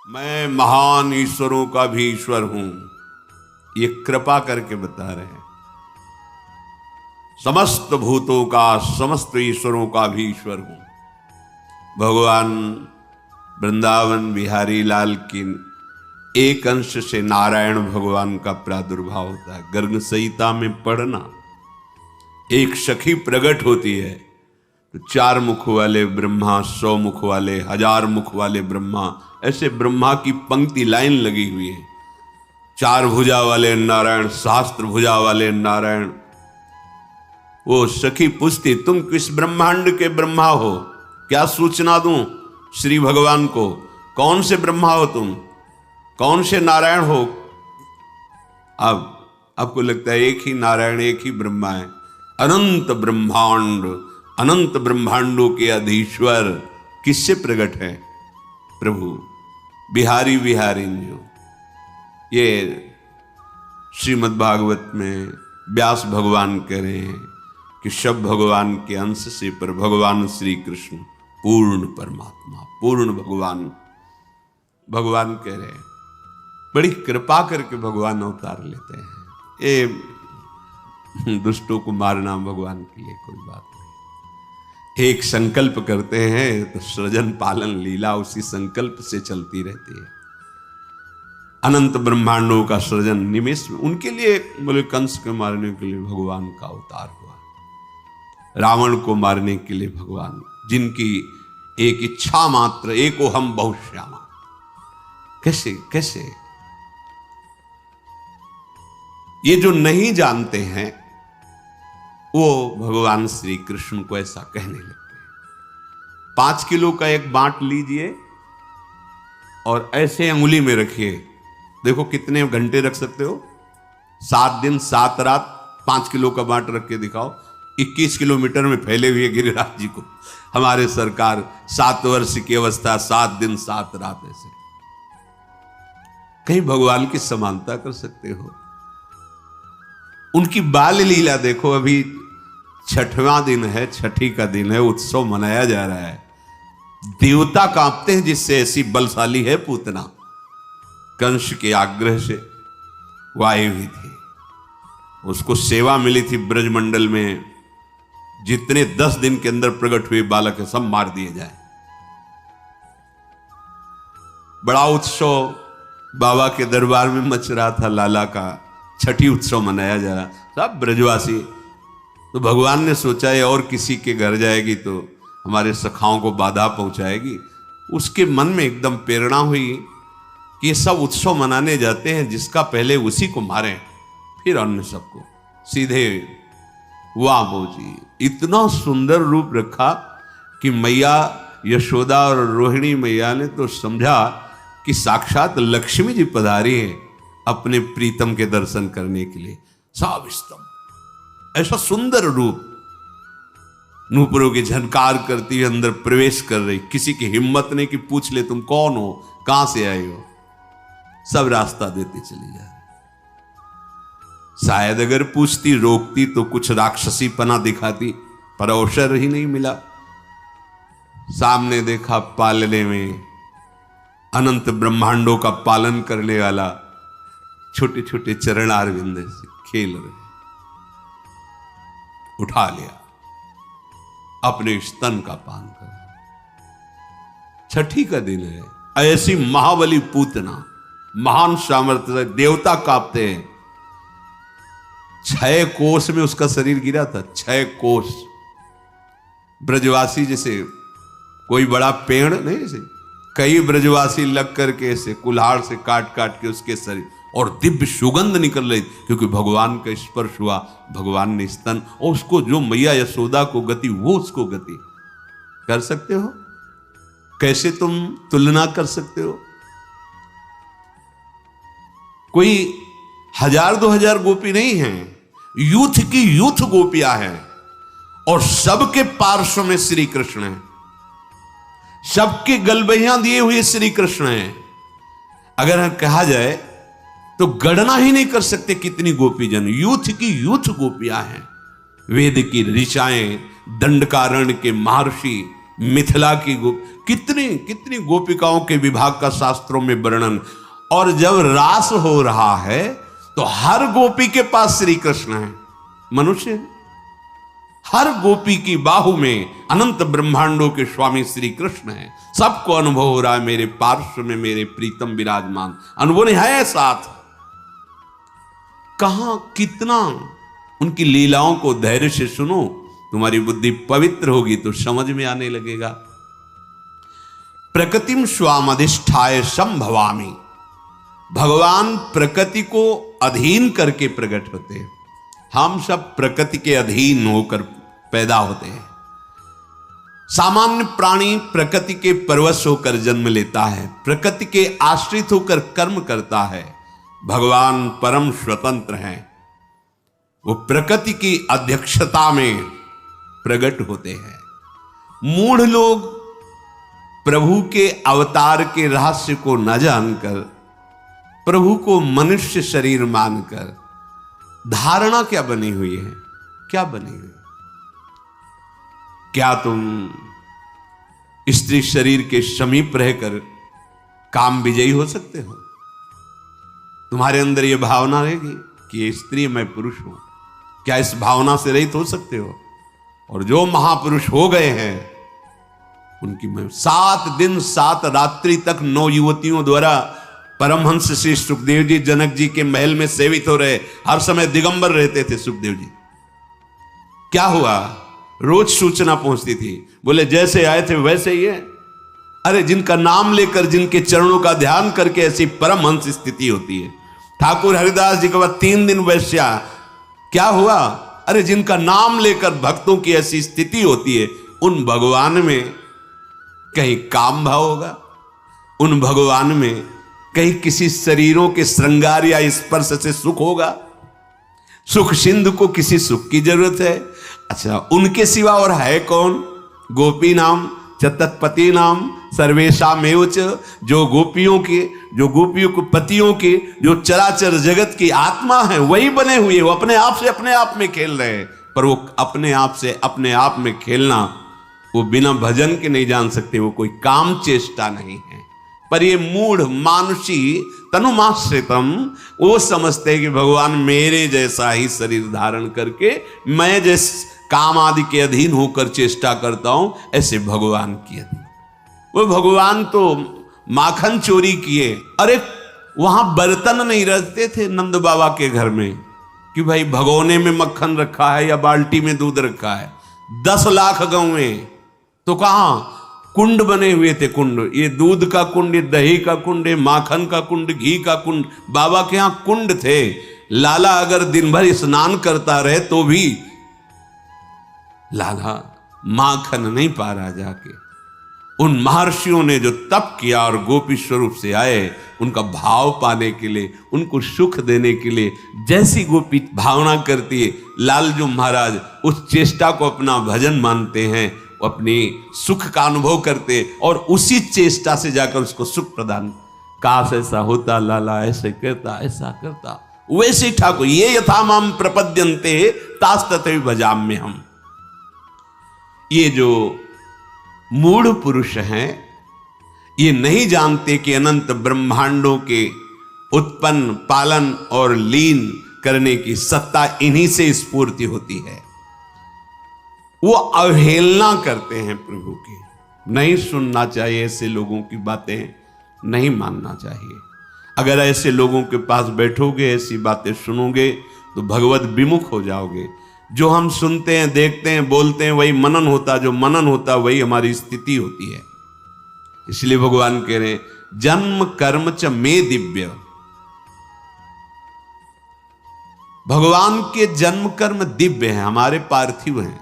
मैं महान ईश्वरों का भी ईश्वर हूं, ये कृपा करके बता रहे हैं। समस्त भूतों का, समस्त ईश्वरों का भी ईश्वर हूं। भगवान वृंदावन बिहारी लाल की एक अंश से नारायण भगवान का प्रादुर्भाव होता है। गर्ग संहिता में पढ़ना, एक सखी प्रकट होती है तो 4 मुख वाले ब्रह्मा, 100 मुख वाले, 1000 मुख वाले ब्रह्मा, ऐसे ब्रह्मा की पंक्ति लाइन लगी हुई है। 4 भुजा वाले नारायण, सहस्त्र भुजा वाले नारायण। वो सखी पूछती, तुम किस ब्रह्मांड के ब्रह्मा हो, क्या सूचना दूं श्री भगवान को? कौन से ब्रह्मा हो तुम, कौन से नारायण हो? अब आपको लगता है एक ही नारायण, एक ही ब्रह्मा है। अनंत ब्रह्मांड, अनंत ब्रह्मांडों के अधीश्वर किससे प्रकट है? प्रभु बिहारी विहारिंजो। ये श्रीमद् भागवत में व्यास भगवान कह रहे हैं कि सब भगवान के अंश से, पर भगवान श्री कृष्ण पूर्ण परमात्मा, पूर्ण भगवान। भगवान कह रहे हैं, बड़ी कृपा करके भगवान अवतार लेते हैं। ये दुष्टों को मारना भगवान के लिए कोई बात नहीं। एक संकल्प करते हैं तो सृजन पालन लीला उसी संकल्प से चलती रहती है। अनंत ब्रह्मांडों का सृजन निमेष में, उनके लिए बोले कंस को मारने के लिए भगवान का अवतार हुआ, रावण को मारने के लिए भगवान, जिनकी एक इच्छा मात्र, एको हम बहुश्यामा। कैसे कैसे ये जो नहीं जानते हैं वो भगवान श्री कृष्ण को ऐसा कहने लगते हैं। 5 किलो का एक बांट लीजिए और ऐसे अंगुली में रखिए, देखो कितने घंटे रख सकते हो? 7 दिन 7 रात 5 किलो का बांट रख के दिखाओ। 21 किलोमीटर में फैले हुए गिरिराज जी को हमारे सरकार 7 वर्ष की अवस्था, 7 दिन 7 रात, ऐसे कहीं भगवान की समानता कर सकते हो? उनकी बाल लीला देखो। अभी 6वां दिन है, छठी का दिन है, उत्सव मनाया जा रहा है। देवता कांपते हैं, जिससे ऐसी बलशाली है पूतना। कंस के आग्रह से वो आई हुई थी, उसको सेवा मिली थी ब्रजमंडल में, जितने 10 दिन के अंदर प्रकट हुए बालक है सब मार दिए जाए। बड़ा उत्सव बाबा के दरबार में मच रहा था, लाला का छठी उत्सव मनाया जा रहा, सब ब्रजवासी। तो भगवान ने सोचा है और किसी के घर जाएगी तो हमारे सखाओं को बाधा पहुंचाएगी। उसके मन में एकदम प्रेरणा हुई कि ये सब उत्सव मनाने जाते हैं, जिसका पहले उसी को मारें, फिर अन्य सबको। सीधे वाह जी, इतना सुंदर रूप रखा कि मैया यशोदा और रोहिणी मैया ने तो समझा कि साक्षात लक्ष्मी जी पधारी है अपने प्रीतम के दर्शन करने के लिए। साविस्तम, ऐसा सुंदर रूप, नूपुरों की झनकार करती हुई अंदर प्रवेश कर रही। किसी की हिम्मत नहीं कि पूछ ले तुम कौन हो, कहां से आए हो। सब रास्ता देती चली जा रही। शायद अगर पूछती, रोकती तो कुछ राक्षसी पना दिखाती, पर अवसर ही नहीं मिला। सामने देखा पालने में अनंत ब्रह्मांडों का पालन करने वाला छोटे छोटे चरणारविंद से खेल रहे, उठा लिया, अपने स्तन का पान कर। छठी का दिन है, ऐसी महाबली पूतना, महान सामर्थ्य, देवता कांपते हैं। 6 कोस में उसका शरीर गिरा था, 6 कोस। ब्रजवासी जैसे कोई बड़ा पेड़ नहीं, जैसे कई ब्रजवासी लग करके ऐसे कुल्हाड़ से काट काट के उसके शरीर, और दिव्य सुगंध निकल रही, क्योंकि भगवान का स्पर्श हुआ। भगवान ने स्तन, और उसको जो मैया यशोदा को गति, वो उसको गति। कर सकते हो? कैसे तुम तुलना कर सकते हो? कोई 1000-2000 गोपी नहीं है, यूथ की यूथ गोपियां हैं, और सबके पार्श्व में श्री कृष्ण है, सबके गलबहियां दिए हुए श्री कृष्ण हैं। अगर कहा जाए तो गणना ही नहीं कर सकते कितनी गोपीजन, यूथ की यूथ गोपियां हैं। वेद की ऋचाएं, दंडकारण्य के महर्षि, मिथिला की कितनी कितनी गोपिकाओं के विभाग का शास्त्रों में वर्णन। और जब रास हो रहा है तो हर गोपी के पास श्री कृष्ण है, मनुष्य है। हर गोपी की बाहु में अनंत ब्रह्मांडों के स्वामी श्री कृष्ण है। सबको अनुभव हो रहा है मेरे पार्श्व में मेरे प्रीतम विराजमान, अनुभव नहीं है साथ। कहां कितना उनकी लीलाओं को धैर्य से सुनो, तुम्हारी बुद्धि पवित्र होगी तो समझ में आने लगेगा। प्रकृतिम स्वामधिष्ठाय संभवामि, भगवान प्रकृति को अधीन करके प्रकट होते हैं। हम सब प्रकृति के अधीन होकर पैदा होते हैं। सामान्य प्राणी प्रकृति के परवश होकर जन्म लेता है, प्रकृति के आश्रित होकर कर्म करता है। भगवान परम स्वतंत्र हैं, वो प्रकृति की अध्यक्षता में प्रकट होते हैं। मूढ़ लोग प्रभु के अवतार के रहस्य को न जानकर, प्रभु को मनुष्य शरीर मानकर धारणा क्या बनी हुई है, क्या बनी हुई? क्या तुम स्त्री शरीर के समीप रहकर काम विजयी हो सकते हो? तुम्हारे अंदर यह भावना रहेगी कि ये स्त्री मैं पुरुष हूं, क्या इस भावना से रहित हो सकते हो? और जो महापुरुष हो गए हैं उनकी मैं 7 दिन 7 रात्रि तक 9 युवतियों द्वारा परमहंस श्री सुखदेव जी जनक जी के महल में सेवित हो रहे, हर समय दिगंबर रहते थे सुखदेव जी। क्या हुआ? रोज सूचना पहुंचती थी, बोले जैसे आए थे वैसे ही है। अरे जिनका नाम लेकर, जिनके चरणों का ध्यान करके ऐसी परमहंस स्थिति होती है। ठाकुर हरिदास जी के बाद 3 दिन वैश्या, क्या हुआ? अरे जिनका नाम लेकर भक्तों की ऐसी स्थिति होती है, उन भगवान में कहीं काम भाव होगा? उन भगवान में कहीं किसी शरीरों के श्रृंगार या स्पर्श से सुख होगा? सुख सिंधु को किसी सुख की जरूरत है? अच्छा, उनके सिवा और है कौन? गोपी नाम चतत्पति नाम सर्वेशामेव च, जो गोपियों को पतियों के, जो चराचर जगत की आत्मा है वही बने हुए, वो अपने आप से अपने आप में खेल रहे हैं। पर वो अपने आप से अपने आप में खेलना वो बिना भजन के नहीं जान सकते, वो कोई काम चेष्टा नहीं है। पर ये मूढ़ मानुषी तनुमाश्रितम, वो समझते हैं कि भगवान मेरे जैसा ही शरीर धारण करके मैं जिस काम आदि के अधीन होकर चेष्टा करता हूं, ऐसे भगवान की अधीन। वो भगवान तो माखन चोरी किए। अरे वहां बर्तन नहीं रखते थे नंद बाबा के घर में कि भाई भगोने में मक्खन रखा है या बाल्टी में दूध रखा है। 10 लाख गौएं तो कहां कुंड बने हुए थे। कुंड, ये दूध का कुंड, ये दही का कुंड, ये माखन का कुंड, घी का कुंड, बाबा के यहां कुंड थे। लाला अगर दिन भर स्नान करता रहे तो भी लाला माखन नहीं पा रहा जाके। उन महर्षियों ने जो तप किया और गोपी स्वरूप से आए, उनका भाव पाने के लिए, उनको सुख देने के लिए, जैसी गोपी भावना करती है, लालजू महाराज उस चेष्टा को अपना भजन मानते हैं, अपनी सुख का अनुभव करते और उसी चेष्टा से जाकर उसको सुख प्रदान। काश ऐसा होता, लाला ऐसे करता, ऐसा करता, वैसे ठाकुर ये यथा माम प्रपद्यन्ते तास तथैव भजाम्य हम। ये जो मूढ़ पुरुष हैं, ये नहीं जानते कि अनंत ब्रह्मांडों के उत्पन्न, पालन और लीन करने की सत्ता इन्हीं से स्फूर्ति होती है। वो अवहेलना करते हैं प्रभु की। नहीं सुनना चाहिए ऐसे लोगों की बातें, नहीं मानना चाहिए। अगर ऐसे लोगों के पास बैठोगे, ऐसी बातें सुनोगे तो भगवत विमुख हो जाओगे। जो हम सुनते हैं, देखते हैं, बोलते हैं, वही मनन होता, जो मनन होता वही हमारी स्थिति होती है। इसलिए भगवान कह रहे हैं जन्म कर्म च मे दिव्य। भगवान के जन्म कर्म दिव्य हैं, हमारे पार्थिव हैं।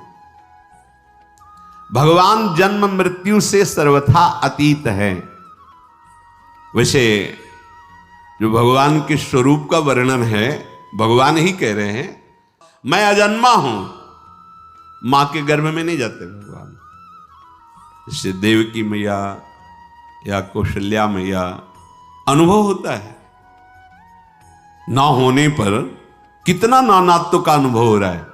भगवान जन्म मृत्यु से सर्वथा अतीत है। वैसे जो भगवान के स्वरूप का वर्णन है, भगवान ही कह रहे हैं मैं अजन्मा हूं। मां के गर्भ में नहीं जाते भगवान। इससे देवकी मैया या कौशल्या मैया अनुभव होता है। ना होने पर कितना नानात्व का अनुभव हो रहा है।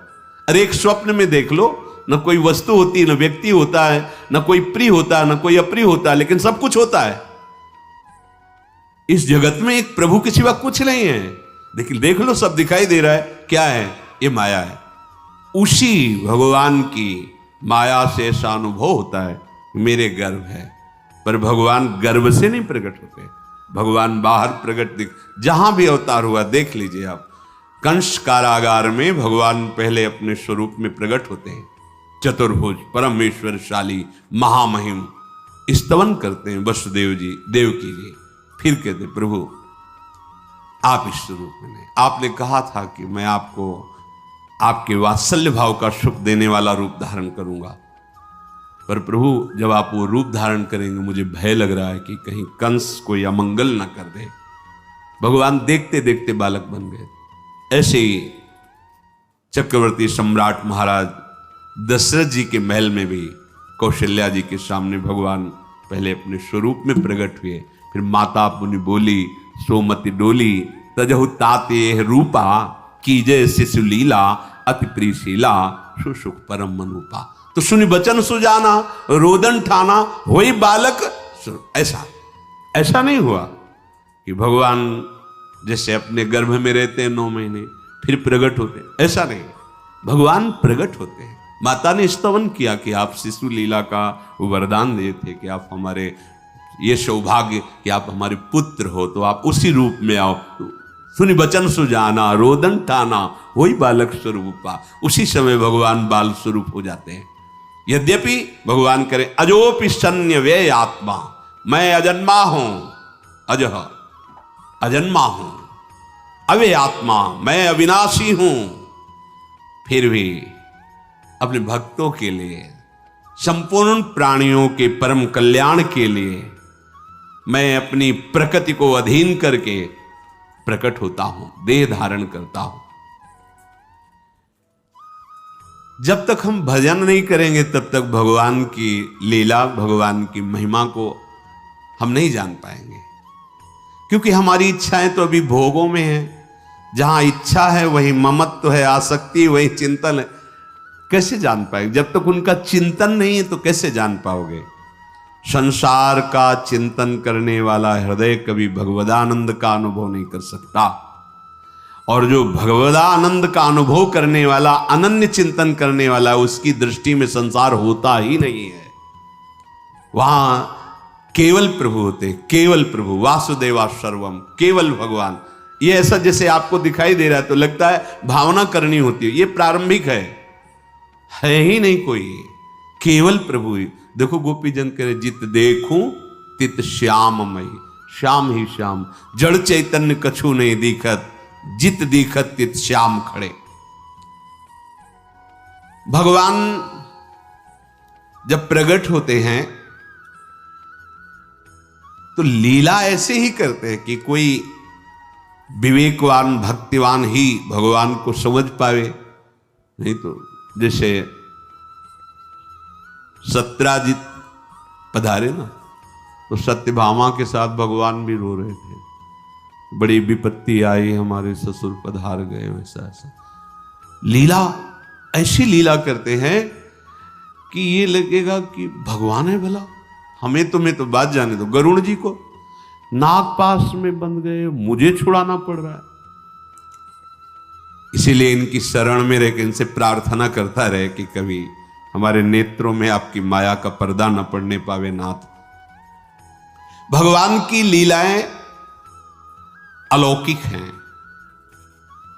अरे एक स्वप्न में देख लो, न कोई वस्तु होती, न व्यक्ति होता है, न कोई प्रिय होता है, न कोई अप्रिय होता है, लेकिन सब कुछ होता है। इस जगत में एक प्रभु के सिवा कुछ नहीं है। देख लो, सब दिखाई दे रहा है, क्या है? ये माया है। उसी भगवान की माया से ऐसा अनुभव होता है, मेरे गर्भ है, पर भगवान गर्भ से नहीं प्रकट होते। भगवान बाहर प्रकट जहां भी अवतार हुआ देख लीजिए आप। कंस कारागार में भगवान पहले अपने स्वरूप में प्रकट होते हैं, चतुर्भुज, परमेश्वरशाली, महामहिम, स्तवन करते हैं वसुदेव जी, देवकी जी। फिर कहते प्रभु आप इस स्वरूप में नहीं। आपने कहा था कि मैं आपको आपके वात्सल्य भाव का सुख देने वाला रूप धारण करूंगा, पर प्रभु जब आप वो रूप धारण करेंगे मुझे भय लग रहा है कि कहीं कंस कोई अमंगल ना कर दे। भगवान देखते देखते बालक बन गए। ऐसे ही चक्रवर्ती सम्राट महाराज दशरथ जी के महल में भी कौशल्या जी के सामने भगवान पहले अपने स्वरूप में प्रकट हुए। फिर माता पुनि बोली सोमति डोली, तजहु ताते रूपा, कीजे शिशु लीला, अति प्रीशीला, सुसुख परम मनूपा। तो सुनि बचन सुजाना, रोदन ठाना, होई बालक। ऐसा नहीं हुआ कि भगवान जैसे अपने गर्भ में रहते हैं 9 महीने फिर प्रकट होते, ऐसा नहीं। भगवान प्रकट होते हैं। माता ने स्तवन किया कि आप शिशु लीला का वरदान दिए थे कि आप हमारे, ये सौभाग्य कि आप हमारे पुत्र हो, तो आप उसी रूप में आओ। सुनि बचन सुजाना, रोदन टाना, वही बालक स्वरूपा। उसी समय भगवान बाल स्वरूप हो जाते हैं। यद्यपि भगवान करें अजोपि सन्य व्यय आत्मा, मैं अजन्मा हूं, अजह अजन्मा हूं, अव्यय आत्मा, मैं अविनाशी हूं, फिर भी अपने भक्तों के लिए, संपूर्ण प्राणियों के परम कल्याण के लिए मैं अपनी प्रकृति को अधीन करके प्रकट होता हूं, देह धारण करता हूं। जब तक हम भजन नहीं करेंगे तब तक भगवान की लीला, भगवान की महिमा को हम नहीं जान पाएंगे, क्योंकि हमारी इच्छाएं तो अभी भोगों में है। जहां इच्छा है वही ममत्व है, आसक्ति वही चिंतन है। कैसे जान पाएंगे? जब तक उनका चिंतन नहीं है तो कैसे जान पाओगे? संसार का चिंतन करने वाला हृदय कभी भगवदानंद का अनुभव नहीं कर सकता, और जो भगवदानंद का अनुभव करने वाला, अनन्य चिंतन करने वाला, उसकी दृष्टि में संसार होता ही नहीं है। वहां केवल प्रभु होते, केवल प्रभु, वासुदेवा सर्वम, केवल भगवान। ये ऐसा जैसे आपको दिखाई दे रहा है तो लगता है भावना करनी होती है, ये प्रारंभिक है ही नहीं कोई, केवल प्रभु ही। देखो गोपी जन करे जित देखूं तित श्याममय, श्याम ही श्याम, जड़ चैतन्य कछु नहीं दिखत, जित दिखत तित श्याम खड़े। भगवान जब प्रकट होते हैं तो लीला ऐसे ही करते हैं कि कोई विवेकवान भक्तिवान ही भगवान को समझ पावे, नहीं तो जैसे सत्राजित पधारे ना, तो सत्यभामा के साथ भगवान भी रो रहे थे, बड़ी विपत्ति आई, हमारे ससुर पधार गए, वैसा ऐसा। लीला ऐसी लीला करते हैं कि ये लगेगा कि भगवान है भला। हमें तुम्हें तो बात जाने दो, गरुड़ जी को नागपाश में बंद गए, मुझे छुड़ाना पड़ रहा है। इसीलिए इनकी शरण में रहकर इनसे प्रार्थना करता रहे कि कभी हमारे नेत्रों में आपकी माया का पर्दा न पड़ने पावे नाथ। भगवान की लीलाएं अलौकिक हैं।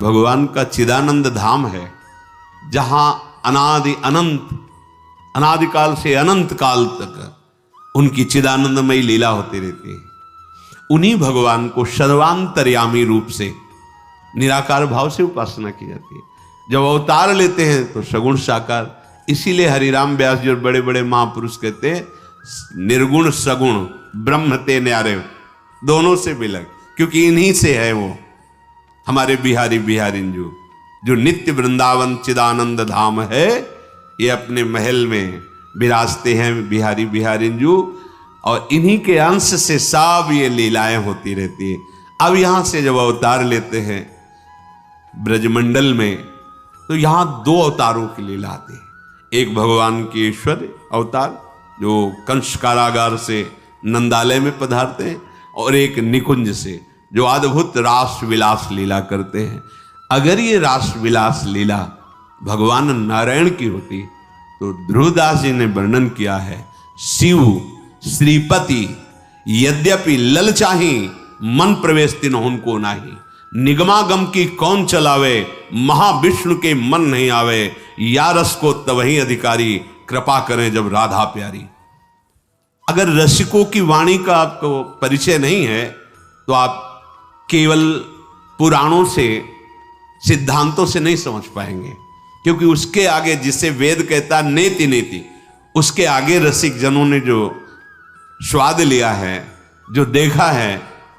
भगवान का चिदानंद धाम है, जहां अनादि अनंत, अनादिकाल से अनंत काल तक उनकी चिदानंदमयी लीला होती रहती है। उन्हीं भगवान को सर्वांतर्यामी रूप से निराकार भाव से उपासना की जाती है। जब अवतार लेते हैं तो सगुण साकार। इसीलिए हरिराम व्यास जी और बड़े बड़े महापुरुष कहते हैं निर्गुण सगुण ब्रह्म ते न्यारे, दोनों से बिलग, क्योंकि इन्हीं से है वो हमारे बिहारी बिहारिंजू, जो नित्य वृंदावन चिदानंद धाम है। ये अपने महल में विराजते हैं बिहारी बिहारिंजू, और इन्हीं के अंश से सब ये लीलाएं होती रहती है। अब यहां से जब अवतार लेते हैं ब्रजमंडल में, तो यहां 2 अवतारों की लीला आती है। एक भगवान के ऐश्वर्य अवतार जो कंस कारागार से नंदालय में पधारते हैं, और एक निकुंज से जो अद्भुत रास विलास लीला करते हैं। अगर ये रास विलास लीला भगवान नारायण की होती तो ध्रुवदास जी ने वर्णन किया है, शिव श्रीपति यद्यपि ललचाही मन प्रवेश तिन उनको नाही, निगमागम की कौन चलावे महाविष्णु के मन नहीं आवे, या रस को तवही अधिकारी कृपा करें जब राधा प्यारी। अगर रसिकों की वाणी का आपको परिचय नहीं है तो आप केवल पुराणों से सिद्धांतों से नहीं समझ पाएंगे, क्योंकि उसके आगे जिसे वेद कहता नेति नेति, उसके आगे रसिक जनों ने जो स्वाद लिया है, जो देखा है,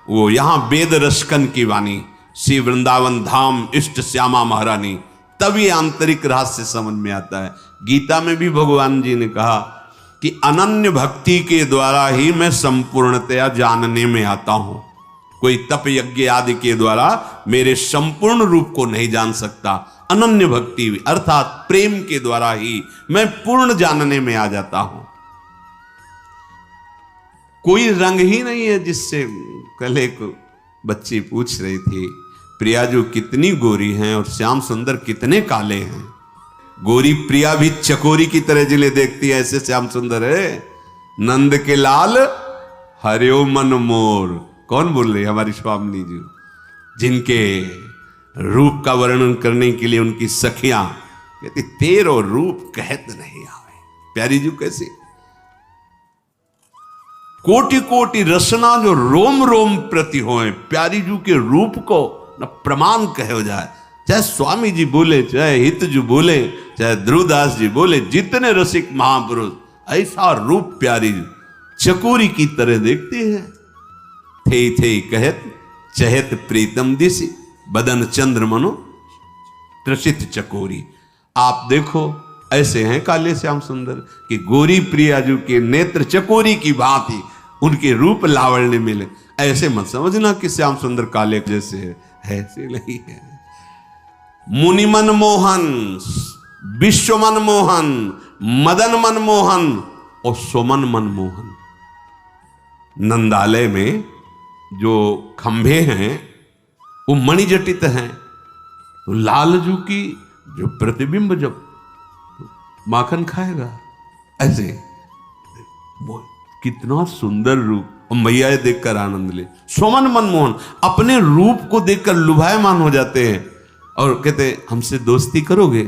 वो यहां वेद रसकन की वाणी श्री वृंदावन धाम इष्ट श्यामा महारानी, तब ये आंतरिक रहस्य समझ में आता है। गीता में भी भगवान जी ने कहा कि अनन्य भक्ति के द्वारा ही मैं संपूर्णतया जानने में आता हूं, कोई तप यज्ञ आदि के द्वारा मेरे संपूर्ण रूप को नहीं जान सकता। अनन्य भक्ति अर्थात प्रेम के द्वारा ही मैं पूर्ण जानने में आ जाता हूं। कोई रंग ही नहीं है जिससे, कल एक बच्ची पूछ रही थी, प्रियाजू कितनी गोरी हैं और श्याम सुंदर कितने काले हैं। गोरी प्रिया भी चकोरी की तरह जिले देखती है, ऐसे श्याम सुंदर है। नंद के लाल हरियो मन मोर, कौन बोल रही? हमारी स्वामी जी, जिनके रूप का वर्णन करने के लिए उनकी सखियां कहती तेरो रूप कहत नहीं आवे। प्यारी जी कैसी कोटि कोटि रसना जो रोम रोम प्रति होए, प्यारी जू के रूप को न प्रमाण कहो जाए। चाहे स्वामी जी बोले, चाहे हित जी बोले, चाहे ध्रुवदास जी बोले, जितने रसिक महापुरुष, ऐसा रूप प्यारी जी चकोरी की तरह देखती है। थे कहत चहत प्रीतम दिसी, बदन चंद्र मनो त्रसित चकोरी। आप देखो ऐसे हैं काले श्याम सुंदर कि गोरी प्रियाजू के नेत्र चकोरी की भांति उनके रूप लावण्य मिले। ऐसे मत समझना कि श्याम सुंदर काले जैसे है, ऐसे नहीं है। मुनि मन मोहन, विश्व मन मोहन, मदन मन मोहन और सुमन मन मोहन। नंदालय में जो खंभे हैं वो मणिजटित हैं, तो लालजू की जो प्रतिबिंब जब माखन खाएगा, ऐसे वो कितना सुंदर रूप, और मैया देखकर आनंद ले। सुमन मनमोहन, अपने रूप को देखकर लुभायमान हो जाते हैं और कहते हमसे दोस्ती करोगे?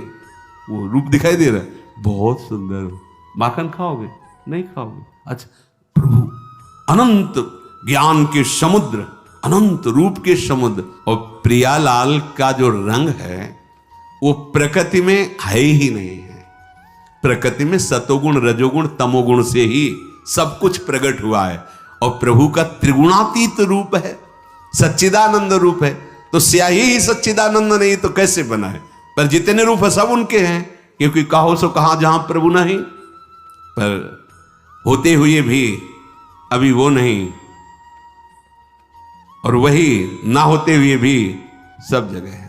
वो रूप दिखाई दे रहा है, बहुत सुंदर, माखन खाओगे? नहीं खाओगे। अच्छा, प्रभु अनंत ज्ञान के समुद्र, अनंत रूप के समुद्र, और प्रियालाल का जो रंग है वो प्रकृति में है ही नहीं है। प्रकृति में सतोगुण रजोगुण तमोगुण से ही सब कुछ प्रकट हुआ है, और प्रभु का त्रिगुणातीत रूप है, सच्चिदानंद रूप है। तो स्याही ही सच्चिदानंद नहीं तो कैसे बना है? पर जितने रूप है सब उनके हैं, क्योंकि कहो सो कहां जहां प्रभु नहीं, पर होते हुए भी अभी वो नहीं, और वही ना होते हुए भी सब जगह है।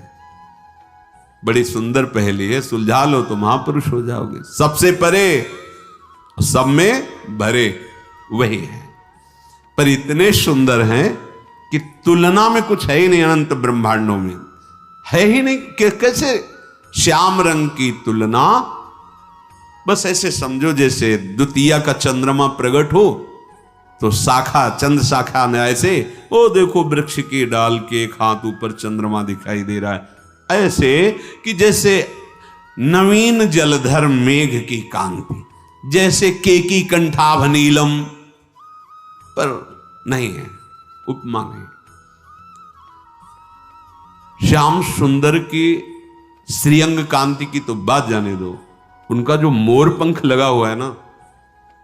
बड़ी सुंदर पहेली है, सुलझा लो तो महापुरुष हो जाओगे। सबसे परे सब में भरे वही है, पर इतने सुंदर हैं कि तुलना में कुछ है ही नहीं। अनंत ब्रह्मांडों में है ही नहीं कि कैसे श्याम रंग की तुलना। बस ऐसे समझो जैसे द्वितीया का चंद्रमा प्रकट हो तो शाखा, चंद्र शाखा में ऐसे, ओ देखो वृक्ष की डाल के एक हाथ ऊपर चंद्रमा दिखाई दे रहा है, ऐसे कि जैसे नवीन जलधर मेघ की कांति, जैसे केकी कंठाभ नीलम, पर नहीं है, उपमा नहीं। श्याम सुंदर की श्रीअंग कांति की तो बात जाने दो, उनका जो मोर पंख लगा हुआ है ना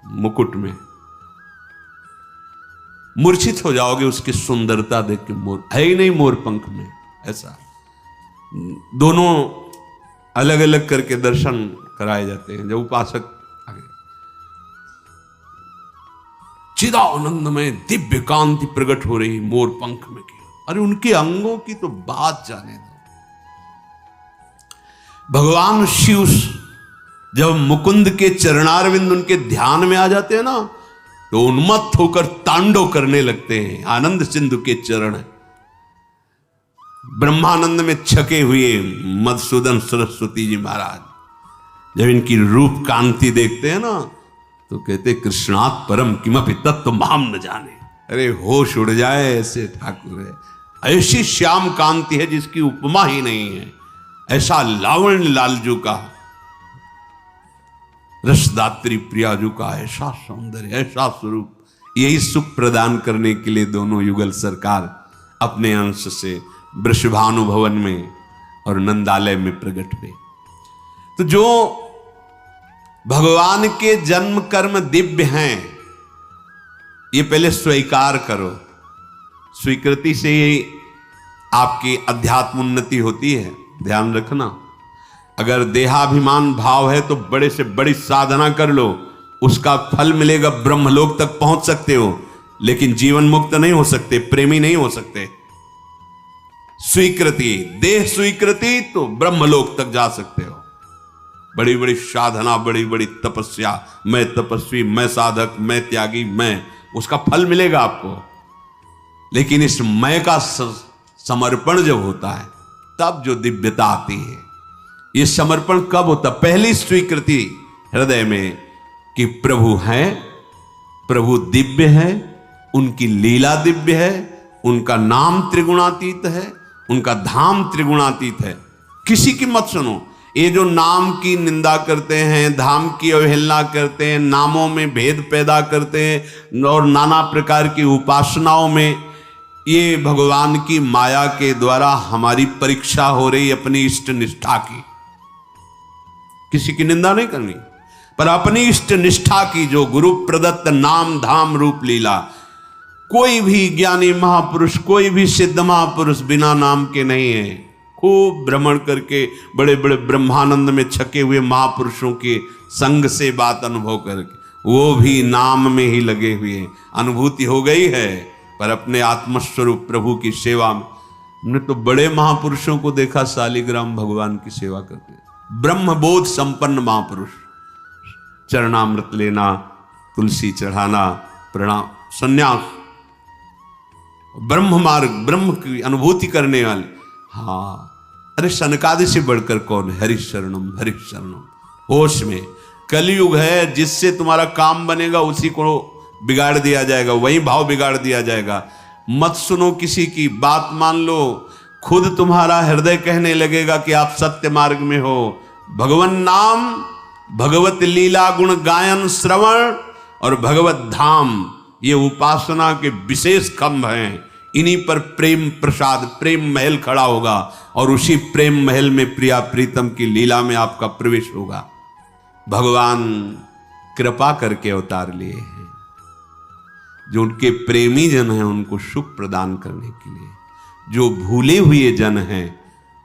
मुकुट में, मूर्छित हो जाओगे उसकी सुंदरता देख के। मोर है ही नहीं मोर पंख में, ऐसा दोनों अलग अलग करके दर्शन कराए जाते हैं। जब उपासक आगे चिदानंद में दिव्य कांति प्रकट हो रही मोर पंख में की, अरे उनके अंगों की तो बात जाने दो। भगवान शिव जब मुकुंद के चरणारविंद उनके ध्यान में आ जाते हैं ना, तो उन्मत्त होकर तांडव करने लगते हैं। आनंद सिंधु के चरण ब्रह्मानंद में छके हुए मधुसूदन सरस्वती जी महाराज जब इनकी रूप कांति देखते हैं ना, तो कहते कृष्णात् परम किमपि तत्व माम न जाने। अरे होश उड़ जाए, ऐसे ठाकुर है, ऐसी श्याम कांति है जिसकी उपमा ही नहीं है। ऐसा लावण्य लालजू का, रसदात्री प्रियाजू का ऐसा सौंदर्य, ऐसा स्वरूप, यही सुख प्रदान करने के लिए दोनों युगल सरकार अपने अंश से वृषभानु भवन में और नंदालय में प्रकट हुए। तो जो भगवान के जन्म कर्म दिव्य हैं, ये पहले स्वीकार करो। स्वीकृति से ही आपकी अध्यात्म उन्नति होती है। ध्यान रखना, अगर देहाभिमान भाव है तो बड़े से बड़ी साधना कर लो, उसका फल मिलेगा, ब्रह्मलोक तक पहुंच सकते हो, लेकिन जीवन मुक्त नहीं हो सकते, प्रेमी नहीं हो सकते। स्वीकृति, देह स्वीकृति तो ब्रह्मलोक तक जा सकते हो। बड़ी बड़ी साधना, बड़ी बड़ी तपस्या, मैं तपस्वी, मैं साधक, मैं त्यागी, मैं, उसका फल मिलेगा आपको। लेकिन इस मैं का समर्पण जब होता है तब जो दिव्यता आती है। ये समर्पण कब होता? पहली स्वीकृति हृदय में कि प्रभु है, प्रभु दिव्य है, उनकी लीला दिव्य है, उनका नाम त्रिगुणातीत है, उनका धाम त्रिगुणातीत है। किसी की मत सुनो। ये जो नाम की निंदा करते हैं, धाम की अवहेलना करते हैं, नामों में भेद पैदा करते हैं और नाना प्रकार की उपासनाओं में, ये भगवान की माया के द्वारा हमारी परीक्षा हो रही अपनी इष्ट निष्ठा की। किसी की निंदा नहीं करनी, पर अपनी इष्ट निष्ठा की, जो गुरु प्रदत्त नाम धाम रूप लीला। कोई भी ज्ञानी महापुरुष, कोई भी सिद्ध महापुरुष बिना नाम के नहीं है। खूब भ्रमण करके बड़े बड़े ब्रह्मानंद में छके हुए महापुरुषों के संग से बात अनुभव करके वो भी नाम में ही लगे हुए। अनुभूति हो गई है, पर अपने आत्मस्वरूप प्रभु की सेवा में। हमने तो बड़े महापुरुषों को देखा शालिग्राम भगवान की सेवा करते, ब्रह्मबोध संपन्न महापुरुष, चरणामृत लेना, तुलसी चढ़ाना, प्रणाम, संन्यास, ब्रह्म मार्ग, ब्रह्म की अनुभूति करने वाले। हाँ, अरे सनकादि से बढ़कर कौन है? हरि शरणम, हरि शरणम। होश में कलयुग है, जिससे तुम्हारा काम बनेगा उसी को बिगाड़ दिया जाएगा, वही भाव बिगाड़ दिया जाएगा। मत सुनो किसी की बात, मान लो खुद तुम्हारा हृदय कहने लगेगा कि आप सत्य मार्ग में हो। भगवन नाम, भगवत लीला गुण गायन श्रवण और भगवत धाम, ये उपासना के विशेष खंभ हैं। इन्हीं पर प्रेम प्रसाद, प्रेम महल खड़ा होगा और उसी प्रेम महल में प्रिया प्रीतम की लीला में आपका प्रवेश होगा। भगवान कृपा करके अवतार लिए हैं, जो उनके प्रेमी जन हैं उनको सुख प्रदान करने के लिए, जो भूले हुए जन हैं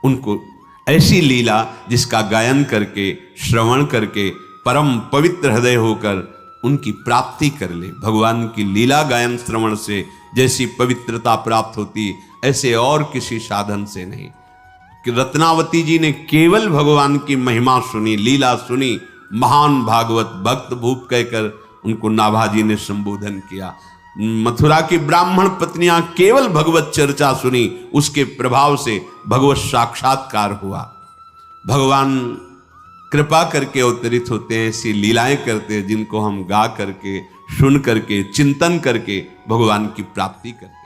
उनको ऐसी लीला जिसका गायन करके, श्रवण करके परम पवित्र हृदय होकर उनकी प्राप्ति कर ले। भगवान की लीला गायन श्रवण से जैसी पवित्रता प्राप्त होती, ऐसे और किसी साधन से नहीं। कि रत्नावती जी ने केवल भगवान की महिमा सुनी, लीला सुनी, महान भागवत भक्त भूप कहकर उनको नाभाजी ने संबोधन किया। मथुरा की ब्राह्मण पत्नियां केवल भगवत चर्चा सुनी, उसके प्रभाव से भगवत साक्षात्कार हुआ। भगवान कृपा करके अवतरित होते हैं, ऐसी लीलाएं करते हैं जिनको हम गा करके, सुन करके, चिंतन करके भगवान की प्राप्ति करते हैं।